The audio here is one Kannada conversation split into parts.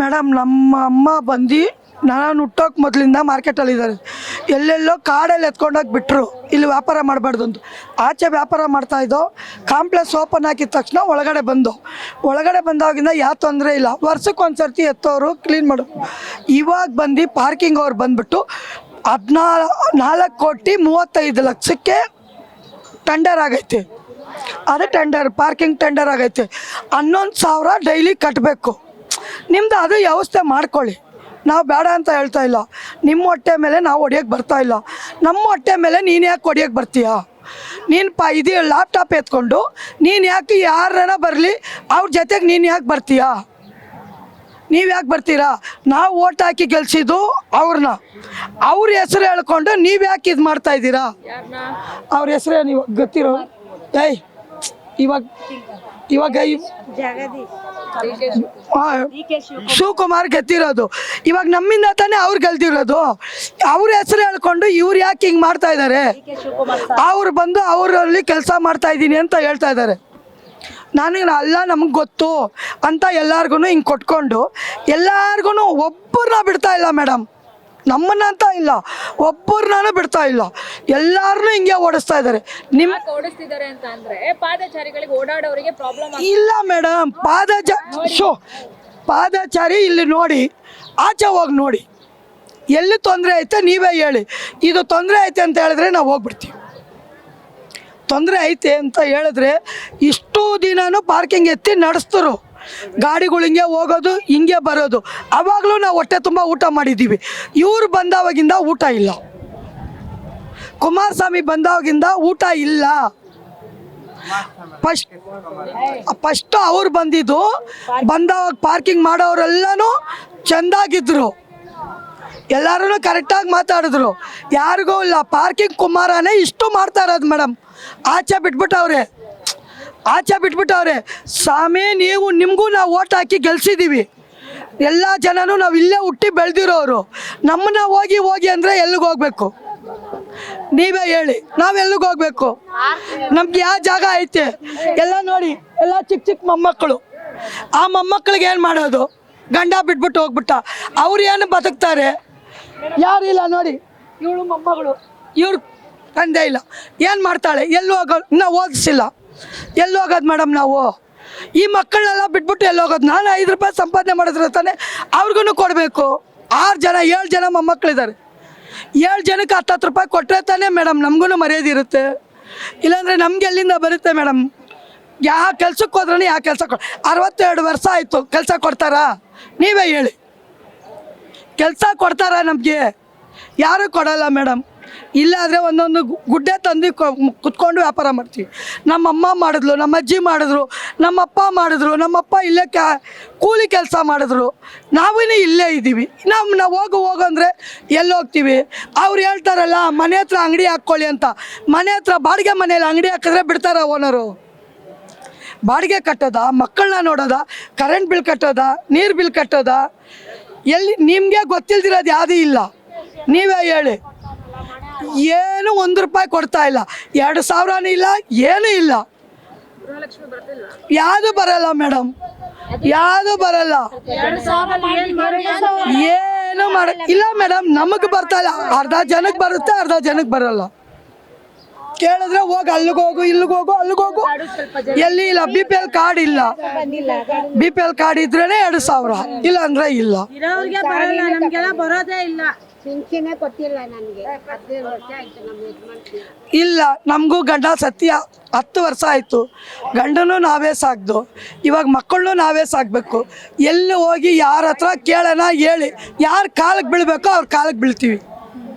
ಮೇಡಮ್ ನಮ್ಮ ಅಮ್ಮ ಬಂದು ನಾನು ಹುಟ್ಟೋಕೆ ಮೊದಲಿಂದ ಮಾರ್ಕೆಟಲ್ಲಿದ್ದಾರೆ. ಎಲ್ಲೆಲ್ಲೋ ಕಾಡಲ್ಲಿ ಎತ್ಕೊಂಡೋಗಿ ಬಿಟ್ಟರು, ಇಲ್ಲಿ ವ್ಯಾಪಾರ ಮಾಡಬಾರ್ದು ಅಂತ. ಆಚೆ ವ್ಯಾಪಾರ ಮಾಡ್ತಾಯಿದ್ದೋ. ಕಾಂಪ್ಲೆಕ್ಸ್ ಓಪನ್ ಹಾಕಿದ ತಕ್ಷಣ ಒಳಗಡೆ ಬಂದಾಗಿಂದ ಯಾವ ತೊಂದರೆ ಇಲ್ಲ. ವರ್ಷಕ್ಕೊಂದು ಸರ್ತಿ ಎತ್ತೋರು ಕ್ಲೀನ್ ಮಾಡೋರು. ಇವಾಗ ಬಂದು ಪಾರ್ಕಿಂಗ್ ಅವ್ರು ಬಂದುಬಿಟ್ಟು 14,35,00,000ಕ್ಕೆ ಟೆಂಡರ್ ಆಗೈತೆ. ಅದೇ ಟೆಂಡರ್, ಪಾರ್ಕಿಂಗ್ ಟೆಂಡರ್ ಆಗೈತೆ. 11,000 ಡೈಲಿ ಕಟ್ಟಬೇಕು. ನಿಮ್ಮದು ಅದು ವ್ಯವಸ್ಥೆ ಮಾಡ್ಕೊಳ್ಳಿ. ನಾವು ಬೇಡ ಅಂತ ಹೇಳ್ತಾ ಇಲ್ಲ. ನಿಮ್ಮ ಹೊಟ್ಟೆ ಮೇಲೆ ನಾವು ಹೊಡಿಯೋಕ್ಕೆ ಬರ್ತಾ ಇಲ್ಲ. ನಮ್ಮ ಹೊಟ್ಟೆ ಮೇಲೆ ನೀನು ಯಾಕೆ ಹೊಡಿಯೋಕ್ಕೆ ಬರ್ತೀಯಾ? ನೀನು ಇದು ಲ್ಯಾಪ್ಟಾಪ್ ಎತ್ಕೊಂಡು ನೀನು ಯಾಕೆ ಯಾರನ್ನ ಬರಲಿ ಅವ್ರ ಜೊತೆಗೆ ನೀನು ಯಾಕೆ ಬರ್ತೀಯಾ? ನೀವು ಯಾಕೆ ಬರ್ತೀರಾ? ನಾವು ಓಟ್ ಹಾಕಿ ಗೆಲ್ಸಿದ್ದು ಅವ್ರನ್ನ. ಅವ್ರ ಹೆಸರು ಹೇಳ್ಕೊಂಡು ನೀವು ಯಾಕೆ ಇದು ಮಾಡ್ತಾಯಿದ್ದೀರಾ? ಅವ್ರ ಹೆಸರೇ ನೀವು ಗೊತ್ತಿರೋ ಇವಾಗ ಶಿವಕುಮಾರ್ ಗೆದ್ದಿರೋದು. ಇವಾಗ ನಮ್ಮಿಂದ ತಾನೇ ಅವ್ರು ಗೆಲ್ದಿರೋದು. ಅವ್ರ ಹೆಸರು ಹೇಳ್ಕೊಂಡು ಇವ್ರು ಯಾಕೆ ಹಿಂಗೆ ಮಾಡ್ತಾ ಇದ್ದಾರೆ? ಅವ್ರು ಬಂದು ಅವರಲ್ಲಿ ಕೆಲಸ ಮಾಡ್ತಾ ಇದ್ದೀನಿ ಅಂತ ಹೇಳ್ತಾ ಇದ್ದಾರೆ. ಅಲ್ಲ ನಮಗೆ ಗೊತ್ತು ಅಂತ ಎಲ್ಲಾರ್ಗು ಹಿಂಗೆ ಕೊಟ್ಕೊಂಡು ಎಲ್ಲಾರ್ಗು ಒಬ್ಬರನ್ನ ಬಿಡ್ತಾ ಇಲ್ಲ ಮೇಡಮ್. ನಮ್ಮನ್ನ ಅಂತ ಇಲ್ಲ, ಒಬ್ಬರನ್ನ ಬಿಡ್ತಾ ಇಲ್ಲ. ಎಲ್ಲಾರನ್ನೂ ಹಿಂಗೆ ಓಡಿಸ್ತಾ ಇದ್ದಾರೆ. ಓಡಿಸ್ತಿದ್ದಾರೆ ಅಂತ ಅಂದ್ರೆ ಪಾದಚಾರಿಗಳಿಗೆ ಓಡಾಡೋರಿಗೆ ಪ್ರಾಬ್ಲಮ್ ಇಲ್ಲ ಮೇಡಮ್. ಪಾದಚಾರಿ ಇಲ್ಲಿ ನೋಡಿ, ಆಚೆ ಹೋಗಿ ನೋಡಿ, ಎಲ್ಲಿ ತೊಂದರೆ ಐತೆ ನೀವೇ ಹೇಳಿ. ಇದು ತೊಂದರೆ ಐತೆ ಅಂತ ಹೇಳಿದ್ರೆ ನಾವು ಹೋಗ್ಬಿಡ್ತೀವಿ. ತೊಂದರೆ ಐತೆ ಅಂತ ಹೇಳಿದ್ರೆ ಇಷ್ಟು ದಿನನೂ ಪಾರ್ಕಿಂಗ್ ಎತ್ತಿ ನಡೆಸ್ತರು. ಗಾಡಿಗಳು ಹಿಂಗೆ ಹೋಗೋದು, ಹಿಂಗೆ ಬರೋದು. ಆವಾಗಲೂ ನಾವು ಹೊಟ್ಟೆ ತುಂಬ ಊಟ ಮಾಡಿದ್ದೀವಿ. ಇವ್ರು ಬಂದವಾಗಿಂದ ಊಟ ಇಲ್ಲ. ಕುಮಾರಸ್ವಾಮಿ ಬಂದವಾಗಿಂದ ಊಟ ಇಲ್ಲ. ಫಸ್ಟ್ ಅವ್ರು ಬಂದವಾಗ ಪಾರ್ಕಿಂಗ್ ಮಾಡೋರೆಲ್ಲನೂ ಚೆಂದಾಗಿದ್ರು, ಎಲ್ಲರೂ ಕರೆಕ್ಟಾಗಿ ಮಾತಾಡಿದ್ರು. ಯಾರಿಗೂ ಇಲ್ಲ. ಪಾರ್ಕಿಂಗ್ ಕುಮಾರನೇ ಇಷ್ಟು ಮಾಡ್ತಾ ಇರೋದು ಮೇಡಮ್. ಆಚೆ ಬಿಟ್ಬಿಟ್ಟವ್ರೆ. ಸ್ವಾಮಿ ನಿಮಗೂ ನಾವು ಓಟ್ ಹಾಕಿ ಗೆಲ್ಸಿದ್ದೀವಿ. ಎಲ್ಲ ಜನನೂ ನಾವು ಇಲ್ಲೇ ಹುಟ್ಟಿ ಬೆಳೆದಿರೋರು. ನಮ್ಮನ್ನ ಹೋಗಿ ಅಂದರೆ ಎಲ್ಲಿಗೆ ಹೋಗ್ಬೇಕು? ನೀವೇ ಹೇಳಿ, ನಾವೆಲ್ಲಿಗೆ ಹೋಗ್ಬೇಕು? ನಮ್ಗೆ ಯಾವ ಜಾಗ ಐತೆ? ಎಲ್ಲ ನೋಡಿ, ಎಲ್ಲ ಚಿಕ್ಕ ಮೊಮ್ಮಕ್ಕಳು. ಆ ಮೊಮ್ಮಕ್ಕಳಿಗೆ ಏನು ಮಾಡೋದು? ಗಂಡ ಬಿಟ್ಬಿಟ್ಟು ಹೋಗ್ಬಿಟ್ಟ. ಅವ್ರು ಏನು ಬದುಕ್ತಾರೆ? ಯಾರು ಇಲ್ಲ ನೋಡಿ. ಇವಳು ಮೊಮ್ಮಗಳು, ಇವ್ರು ತಂದೆ ಇಲ್ಲ. ಏನು ಮಾಡ್ತಾಳೆ? ಎಲ್ಲಿ ಹೋಗೋದು? ಇನ್ನೂ ಓದಿಸಿಲ್ಲ. ಎಲ್ಲಿ ಹೋಗೋದು ಮೇಡಮ್ ನಾವು? ಈ ಮಕ್ಕಳನ್ನೆಲ್ಲ ಬಿಟ್ಬಿಟ್ಟು ಎಲ್ಲಿ ಹೋಗೋದು? ನಾನು 5 ರೂಪಾಯಿ ಸಂಪಾದನೆ ಮಾಡಿದ್ರೆ ತಾನೆ ಅವ್ರಿಗೂ ಕೊಡಬೇಕು. 7 ಜನ ಮೊಮ್ಮಕ್ಕಳಿದ್ದಾರೆ. 7 ಜನಕ್ಕೆ 10 ರೂಪಾಯಿ ಕೊಟ್ಟರೆ ತಾನೇ ಮೇಡಮ್ ನಮಗೂ ಮರ್ಯಾದೆ ಇರುತ್ತೆ. ಇಲ್ಲಾಂದರೆ ನಮ್ಗೆ ಎಲ್ಲಿಂದ ಬರುತ್ತೆ ಮೇಡಮ್? ಯಾವ ಕೆಲ್ಸಕ್ಕೆ ಹೋದ್ರೂ ಯಾವ ಕೆಲಸ 62 ವರ್ಷ ಆಯಿತು. ಕೆಲಸ ಕೊಡ್ತಾರಾ? ನೀವೇ ಹೇಳಿ. ಕೆಲಸ ಕೊಡ್ತಾರಾ ನಮಗೆ? ಯಾರೂ ಕೊಡಲ್ಲ ಮೇಡಮ್. ಇಲ್ಲಾದರೆ ಒಂದೊಂದು ಗುಡ್ಡೆ ತಂದು ಕುತ್ಕೊಂಡು ವ್ಯಾಪಾರ ಮಾಡ್ತೀವಿ. ನಮ್ಮಮ್ಮ ಮಾಡಿದ್ಲು, ನಮ್ಮ ಅಜ್ಜಿ ಮಾಡಿದ್ರು, ನಮ್ಮಪ್ಪ ಮಾಡಿದ್ರು. ನಮ್ಮಪ್ಪ ಇಲ್ಲೇ ಕೂಲಿ ಕೆಲಸ ಮಾಡಿದ್ರು. ನಾವಿನ್ನೂ ಇಲ್ಲೇ ಇದ್ದೀವಿ. ನಾವು ಹೋಗು ಅಂದರೆ ಎಲ್ಲಿ ಹೋಗ್ತೀವಿ? ಅವ್ರು ಹೇಳ್ತಾರಲ್ಲ ಮನೆ ಹತ್ರ ಅಂಗಡಿ ಹಾಕ್ಕೊಳ್ಳಿ ಅಂತ. ಮನೆ ಹತ್ರ ಬಾಡಿಗೆ ಮನೇಲಿ ಅಂಗಡಿ ಹಾಕಿದ್ರೆ ಬಿಡ್ತಾರ ಓನರು? ಬಾಡಿಗೆ ಕಟ್ಟೋದಾ? ಮಕ್ಕಳನ್ನ ನೋಡೋದಾ? Current bill ಕಟ್ಟೋದಾ? ನೀರು ಬಿಲ್ ಕಟ್ಟೋದಾ? ಎಲ್ಲಿ ನಿಮಗೆ ಗೊತ್ತಿಲ್ದಿರೋದು ಯಾವುದೂ ಇಲ್ಲ. ನೀವೇ ಹೇಳಿ. ಏನು 1 ರೂಪಾಯಿ ಕೊಡ್ತಾ ಇಲ್ಲ. 2,000 ಇಲ್ಲ, ಏನೂ ಇಲ್ಲ. ಯಾವುದು ಬರಲ್ಲ ಮೇಡಮ್, ಯಾವುದು ಬರಲ್ಲ. ಏನು ಇಲ್ಲ ಮೇಡಮ್. ನಮಗೆ ಬರ್ತಾ ಇಲ್ಲ. ಅರ್ಧ ಜನಕ್ಕೆ ಬರುತ್ತೆ, ಅರ್ಧ ಜನಕ್ಕೆ ಬರಲ್ಲ. ಕೇಳಿದ್ರೆ ಹೋಗಿ ಅಲ್ಲಿಗೋಗು, ಇಲ್ಲಿಗೋಗು, ಅಲ್ಲಿಗೋಗು. ಎಲ್ಲಿ ಇಲ್ಲ. BPL ಕಾರ್ಡ್ ಇಲ್ಲ. BPL ಕಾರ್ಡ್ ಇದ್ರೇ 2,000, ಇಲ್ಲ ಅಂದರೆ ಇಲ್ಲ. ಇಲ್ಲ, ನಮಗೂ ಗಂಡ ಸತ್ಯ 10 ವರ್ಷ ಆಯಿತು. ಗಂಡನೂ ನಾವೇ ಸಾಕ್ದು. ಇವಾಗ ಮಕ್ಕಳನ್ನೂ ನಾವೇ ಸಾಕಬೇಕು. ಎಲ್ಲಿ ಹೋಗಿ ಯಾರ ಹತ್ರ ಕೇಳೋಣ ಹೇಳಿ? ಯಾರು ಕಾಲಕ್ಕೆ ಬೀಳಬೇಕೋ ಅವ್ರ ಕಾಲಕ್ಕೆ ಬೀಳ್ತೀವಿ.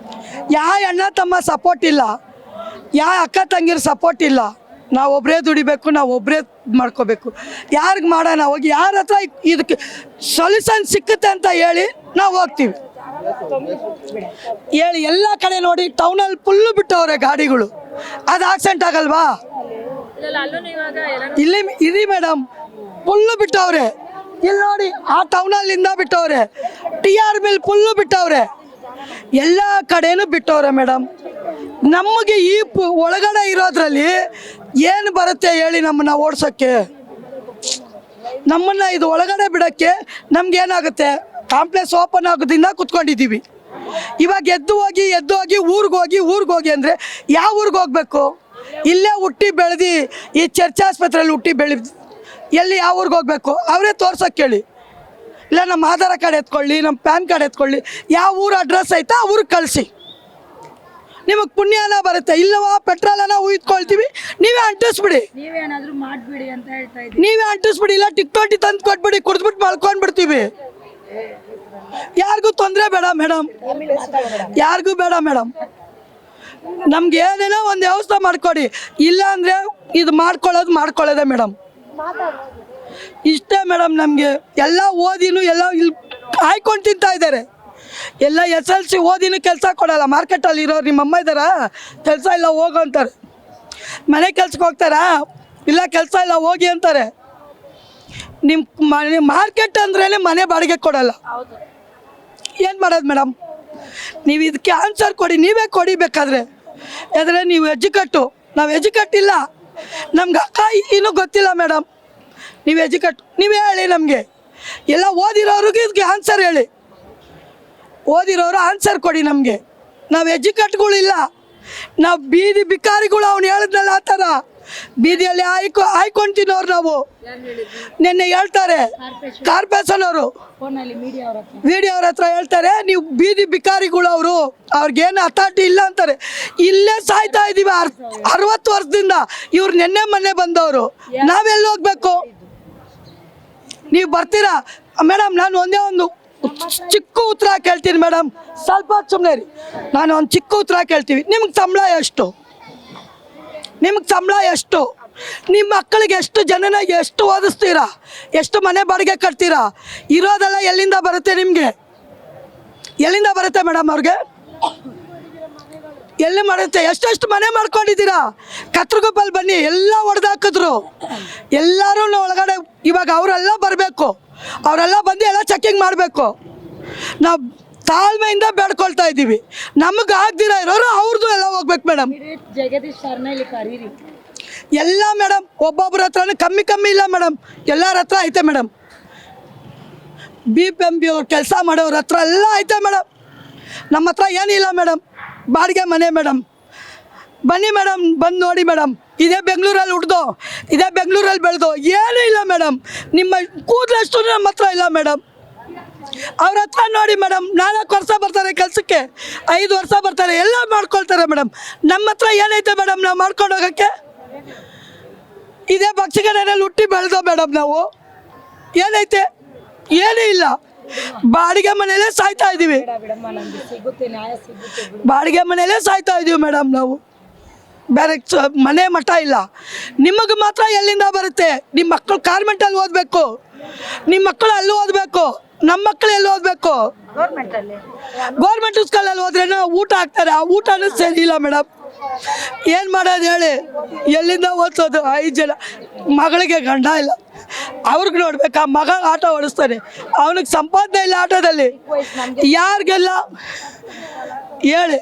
ಯಾವ ಅಣ್ಣ ತಮ್ಮ ಸಪೋರ್ಟ್ ಇಲ್ಲ, ಯಾವ ಅಕ್ಕ ತಂಗಿರ ಸಪೋರ್ಟ್ ಇಲ್ಲ. ನಾವು ಒಬ್ಬರೇ ದುಡಿಬೇಕು, ನಾವು ಒಬ್ಬರೇ ಮಾಡ್ಕೋಬೇಕು. ಯಾರಿಗೆ ಮಾಡೋಣ? ಹೋಗಿ ಯಾರ ಹತ್ರ ಇದಕ್ಕೆ ಸೊಲ್ಯೂಷನ್ ಸಿಕ್ಕುತ್ತೆ ಅಂತ ಹೇಳಿ ನಾವು ಹೋಗ್ತೀವಿ. ಹೇಳಿ. ಎಲ್ಲ ಕಡೆ ನೋಡಿ ಟೌನಲ್ಲಿ ಫುಲ್ಲು ಬಿಟ್ಟವ್ರೆ ಗಾಡಿಗಳು. ಅದು ಆಕ್ಸಿಡೆಂಟ್ ಆಗಲ್ವಾ? ಇಲ್ಲಿ ಮೇಡಮ್ ಫುಲ್ಲು ಬಿಟ್ಟವ್ರೆ. ಇಲ್ಲಿ ನೋಡಿ, ಆ ಟೌನಲ್ಲಿಂದ ಬಿಟ್ಟವ್ರೆ. TR ಮಿಲ್ ಫುಲ್ಲು ಬಿಟ್ಟವ್ರೆ. ಎಲ್ಲ ಕಡೆನೂ ಬಿಟ್ಟವ್ರೆ ಮೇಡಮ್. ನಮಗೆ ಈ ಒಳಗಡೆ ಇರೋದ್ರಲ್ಲಿ ಏನು ಬರುತ್ತೆ ಹೇಳಿ ನಮ್ಮನ್ನ ಓಡ್ಸೋಕ್ಕೆ? ನಮ್ಮನ್ನು ಇದು ಒಳಗಡೆ ಬಿಡೋಕ್ಕೆ ನಮ್ಗೇನಾಗುತ್ತೆ ಕಾಂಪ್ಲೆಕ್ಸ್ ಓಪನ್ ಆಗೋದ್ರಿಂದ ಕುತ್ಕೊಂಡಿದ್ದೀವಿ. ಇವಾಗ ಎದ್ದು ಹೋಗಿ ಊರಿಗೆ ಹೋಗಿ ಅಂದರೆ ಯಾವ ಊರಿಗೆ ಹೋಗ್ಬೇಕು? ಇಲ್ಲೇ ಹುಟ್ಟಿ ಬೆಳೆದು ಈ ಚರ್ಚ್ ಆಸ್ಪತ್ರೆಯಲ್ಲಿ ಹುಟ್ಟಿ ಬೆಳೆದು ಎಲ್ಲಿ ಯಾವ ಊರಿಗೆ ಹೋಗ್ಬೇಕು? ಅವರೇ ತೋರ್ಸೋಕ್ಕೆ ಹೇಳಿ. ಇಲ್ಲ ನಮ್ಮ ಆಧಾರ್ ಕಾರ್ಡ್ ಎತ್ಕೊಳ್ಳಿ, ನಮ್ಮ ಪ್ಯಾನ್ ಕಾರ್ಡ್ ಎತ್ಕೊಳ್ಳಿ, ಯಾವ ಊರು ಅಡ್ರೆಸ್ ಐತೆ ಆ ಊರಿಗೆ ಕಳಿಸಿ, ನಿಮಗೆ ಪುಣ್ಯನ ಬರುತ್ತೆ. ಇಲ್ಲವಾ ಪೆಟ್ರೋಲನ್ನ ಉಯ್ಕೊಳ್ತೀವಿ, ನೀವೇ ಅಂಟಿಸ್ಬಿಡಿ, ನೀವೇನಾದ್ರೂ ಮಾಡ್ಬಿಡಿ ಅಂತ ಹೇಳ್ತಾ ಇದ್ದೀವಿ. ನೀವೇ ಅಂಟಿಸ್ಬಿಡಿ, ಇಲ್ಲ ಟಿಕ್ಟೋಟಿ ತಂದು ಕೊಟ್ಬಿಡಿ, ಕುಡಿದ್ಬಿಟ್ಟು ಮಲ್ಕೊಂಡ್ಬಿಡ್ತೀವಿ. ಯಾರಿಗೂ ತೊಂದರೆ ಬೇಡ ಮೇಡಮ್, ಯಾರಿಗೂ ಬೇಡ ಮೇಡಮ್. ನಮ್ಗೆ ಏನೇನೋ ಒಂದು ವ್ಯವಸ್ಥೆ ಮಾಡಿಕೊಡಿ, ಇಲ್ಲ ಅಂದರೆ ಇದು ಮಾಡ್ಕೊಳ್ಳೋದೇ ಮೇಡಮ್. ಇಷ್ಟೇ ಮೇಡಮ್. ನಮಗೆ ಎಲ್ಲ ಓದಿನೂ ಎಲ್ಲ ಇಲ್ಲಿ ಹಾಯ್ಕೊಂಡು ತಿಂತಾ ಇದ್ದಾರೆ. ಎಲ್ಲ SLC ಓದಿನೂ ಕೆಲಸ ಕೊಡಲ್ಲ. ಮಾರ್ಕೆಟಲ್ಲಿ ಇರೋರು ನಿಮ್ಮಮ್ಮ ಇದ್ದಾರಾ? ಕೆಲಸ ಇಲ್ಲ ಹೋಗು ಅಂತಾರೆ. ಮನೆ ಕೆಲ್ಸಕ್ಕೆ ಹೋಗ್ತಾರಾ? ಇಲ್ಲ ಕೆಲಸ ಇಲ್ಲ ಹೋಗಿ ಅಂತಾರೆ. ನಿಮ್ಮ ಮನೆ ಮಾರ್ಕೆಟ್ ಅಂದ್ರೇ ಮನೆ ಬಾಡಿಗೆ ಕೊಡಲ್ಲ. ಏನು ಮಾಡೋದು ಮೇಡಮ್? ನೀವು ಇದಕ್ಕೆ ಆನ್ಸರ್ ಕೊಡಿ, ನೀವೇ ಕೊಡಿ ಬೇಕಾದರೆ. ಯಾಕಂದರೆ ನೀವು ಎಜುಕೇಟು, ನಾವು ಎಜುಕೇಟ್ ಇಲ್ಲ. ನಮ್ಗೆ ಅಕ್ಕ ಇನ್ನೂ ಗೊತ್ತಿಲ್ಲ ಮೇಡಮ್. ನೀವು ಎಜುಕೇಟ್, ನೀವೇ ಹೇಳಿ ನಮಗೆ. ಎಲ್ಲ ಓದಿರೋರಿಗೆ ಇದಕ್ಕೆ ಆನ್ಸರ್ ಹೇಳಿ, ಓದಿರೋರು ಆನ್ಸರ್ ಕೊಡಿ ನಮಗೆ. ನಾವು ಎಜುಕೇಟ್ಗಳಿಲ್ಲ, ನಾವು ಬೀದಿ ಬಿಕಾರಿಗಳು. ಅವ್ನು ಹೇಳಿದ್ನಲ್ಲ ಆ ಥರ ಬೀದಿಯಲ್ಲಿ ಆಯ್ಕೊಂಡು ತಿನ್ನೋರು ನಾವು. ನಿನ್ನೆ ಹೇಳ್ತಾರೆ ಕಾರ್ಪೊರೇಷನ್ ಅವರು, ವಿಡಿಯೋ ಅವ್ರ ಹತ್ರ ಹೇಳ್ತಾರೆ, ನೀವು ಬೀದಿ ಬಿಕಾರಿಗಳು, ಅವ್ರಿಗೇನು ಅಥಾರಿಟಿ ಇಲ್ಲ ಅಂತಾರೆ. ಇಲ್ಲೇ ಸಾಯ್ತಾ ಇದ್ದೀವಿ 60 ವರ್ಷದಿಂದ. ಇವ್ರು ನಿನ್ನೆ ಮೊನ್ನೆ ಬಂದವರು, ನಾವೆಲ್ಲಿ ಹೋಗ್ಬೇಕು? ನೀವು ಬರ್ತೀರಾ ಮೇಡಮ್? ನಾನು ಒಂದೇ ಒಂದು ಚಿಕ್ಕ ಉತ್ತರ ಕೇಳ್ತೀನಿ ಮೇಡಮ್, ಸ್ವಲ್ಪ ಸುಮ್ಮನೆ ರೀ. ನಾನು ಒಂದು ಚಿಕ್ಕ ಉತ್ತರ ಕೇಳ್ತೀವಿ. ನಿಮ್ಗೆ ಸಂಬಳ ಎಷ್ಟು? ನಿಮ್ಮ ಮಕ್ಕಳಿಗೆ ಎಷ್ಟು ಜನನ ಎಷ್ಟು ಓದಿಸ್ತೀರಾ? ಎಷ್ಟು ಮನೆ ಬಾಡಿಗೆ ಕಟ್ತೀರಾ? ಇರೋದೆಲ್ಲ ಎಲ್ಲಿಂದ ಬರುತ್ತೆ ನಿಮಗೆ? ಎಲ್ಲಿಂದ ಬರುತ್ತೆ ಮೇಡಮ್? ಅವ್ರಿಗೆ ಎಲ್ಲಿ ಮಾಡುತ್ತೆ? ಎಷ್ಟೆಷ್ಟು ಮನೆ ಮಾಡ್ಕೊಂಡಿದ್ದೀರಾ? ಕತ್ರಗುಪ್ಪಲ್ಲಿ ಬನ್ನಿ, ಎಲ್ಲ ಹೊಡೆದಾಕಿದ್ರು. ಎಲ್ಲರೂ ಒಳಗಡೆ ಇವಾಗ ಅವರೆಲ್ಲ ಬರಬೇಕು, ಅವರೆಲ್ಲ ಬಂದು ಎಲ್ಲ ಚೆಕಿಂಗ್ ಮಾಡಬೇಕು. ನಾವು ತಾಳ್ಮೆಯಿಂದ ಬೇಡ್ಕೊಳ್ತಾ ಇದ್ದೀವಿ. ನಮಗೆ ಆಗ್ದಿರ ಇರೋರು ಅವ್ರದ್ದು ಎಲ್ಲ ಹೋಗ್ಬೇಕು ಮೇಡಮ್. ಜಗದೀಶ್ ಸರ್ನ ಇಲ್ಲಿ ಕರೀರಿ. ಎಲ್ಲ ಮೇಡಮ್ ಒಬ್ಬೊಬ್ಬರ ಹತ್ರನೂ ಕಮ್ಮಿ ಇಲ್ಲ ಮೇಡಮ್, ಎಲ್ಲರ ಹತ್ರ ಐತೆ ಮೇಡಮ್. BPMB ಅವ್ರು ಕೆಲಸ ಮಾಡೋರ ಹತ್ರ ಎಲ್ಲ ಐತೆ ಮೇಡಮ್. ನಮ್ಮ ಹತ್ರ ಏನಿಲ್ಲ ಮೇಡಮ್. ಬಾಡಿಗೆ ಮನೆ ಮೇಡಮ್. ಬನ್ನಿ ಮೇಡಮ್, ಬಂದು ನೋಡಿ ಮೇಡಮ್. ಇದೇ ಬೆಂಗಳೂರಲ್ಲಿ ಹುಡ್ದು, ಇದೇ ಬೆಂಗಳೂರಲ್ಲಿ ಬೆಳೆದು ಏನೂ ಇಲ್ಲ ಮೇಡಮ್. ನಿಮ್ಮ ಕೂದಲಷ್ಟು ನಮ್ಮ ಹತ್ರ ಇಲ್ಲ ಮೇಡಮ್. ಅವ್ರ ಹತ್ರ ನೋಡಿ ಮೇಡಮ್, 4 ವರ್ಷ ಬರ್ತಾರೆ ಕೆಲಸಕ್ಕೆ, 5 ವರ್ಷ ಬರ್ತಾರೆ, ಎಲ್ಲ ಮಾಡ್ಕೊಳ್ತಾರೆ ಮೇಡಮ್. ನಮ್ಮ ಹತ್ರ ಏನೈತೆ ಮೇಡಮ್ ನಾವು ಮಾಡ್ಕೊಂಡು ಹೋಗೋಕ್ಕೆ? ಇದೇ ಬಕ್ಷಗಡೆಯಲ್ಲಿ ಹುಟ್ಟಿ ಬೆಳೆದೋ ಮೇಡಮ್ ನಾವು. ಏನೈತೆ? ಏನೂ ಇಲ್ಲ. ಬಾಡಿಗೆ ಮನೆಯಲ್ಲೇ ಸಾಯ್ತಾ ಇದ್ದೀವಿ, ಬಾಡಿಗೆ ಮನೆಯಲ್ಲೇ ಸಾಯ್ತಾ ಇದ್ದೀವಿ ಮೇಡಮ್ ನಾವು. ಬೇರೆ ಮನೆ ಮಠ ಇಲ್ಲ. ನಿಮಗೆ ಮಾತ್ರ ಎಲ್ಲಿಂದ ಬರುತ್ತೆ? ನಿಮ್ಮ ಮಕ್ಕಳು ಕಾನ್ವೆಂಟಲ್ಲಿ ಓದಬೇಕು, ನಿಮ್ಮ ಮಕ್ಕಳು ಅಲ್ಲಿ ಓದಬೇಕು, ನಮ್ಮ ಮಕ್ಕಳು ಎಲ್ಲಿ ಓದಬೇಕು? ಗೌರ್ಮೆಂಟ್ ಸ್ಕೂಲಲ್ಲಿ ಹೋದ್ರೆ ಊಟ ಹಾಕ್ತಾರೆ, ಆ ಊಟನೂ ಸರಿ ಇಲ್ಲ ಮೇಡಮ್. ಏನು ಮಾಡೋದು ಹೇಳಿ? ಎಲ್ಲಿಂದ ಓದಿಸೋದು? 5 ಜನ ಮಗಳಿಗೆ ಗಂಡ ಇಲ್ಲ, ಅವ್ರಿಗೆ ನೋಡ್ಬೇಕಾ? ಮಗ ಆಟೋ ಓಡಿಸ್ತಾನೆ, ಅವನಿಗೆ ಸಂಪಾದನೆ ಇಲ್ಲ ಆಟೋದಲ್ಲಿ. ಯಾರಿಗೆಲ್ಲ ಹೇಳಿ?